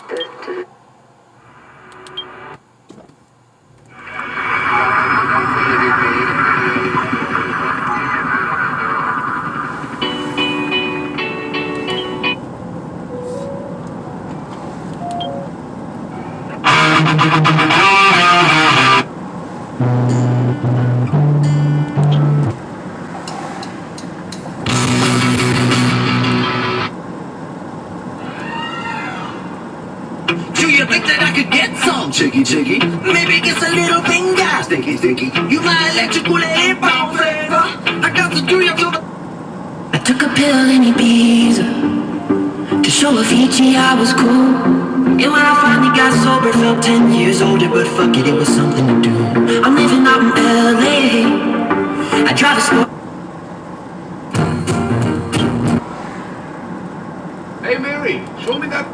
Do you think that I could get some? Chicky, chicky, Maybe get a little finger. stinky, stinky. You my electrical bomb flavor. I got to do you to the. I took a pill in Ibiza to show Avicii I was cool. And when I finally got sober, felt 10 years older. But fuck it, it was something to do. I'm living out in LA. I drive a sport. Hey Mary, show me that.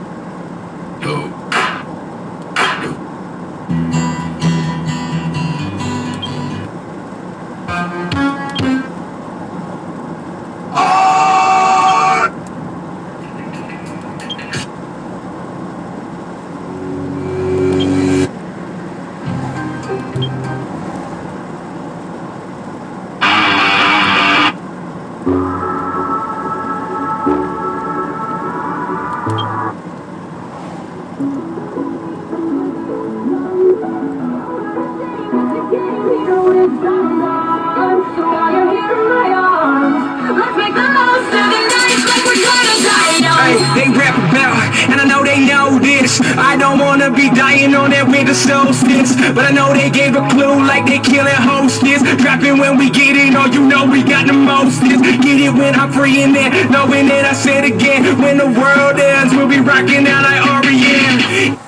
They rap about, and I know they know this. I don't wanna be dying on that winter solstice, but I know they gave a clue like they killing hostess. Dropping when we get in, oh you know we got the mostest. Get it when I'm free in there, knowing that I said again. When the world ends, we'll be rocking out like R.E.M.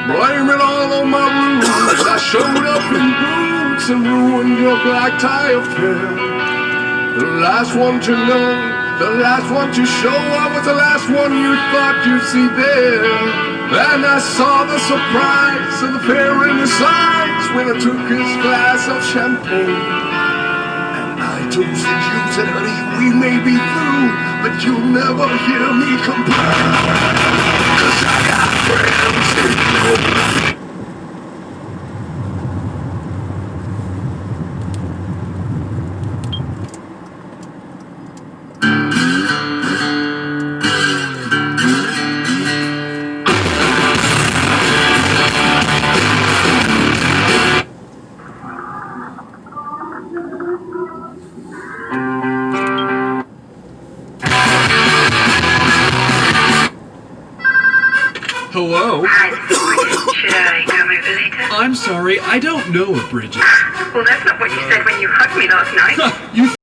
Blame it all on my blues. I showed up in boots and ruined your black tie affair. The last one to know, the last one to show. I was the last one you thought you'd see there. And I saw the surprise of the fair in his eyes when I took his glass of champagne. And I toasted you, said, honey, we may be through, but you'll never hear me complain. 'Cause I got friends that know me. Hello? Hi, should I come over later? I'm sorry, I don't know of Bridget. Well, that's not what you said when you hugged me last night. You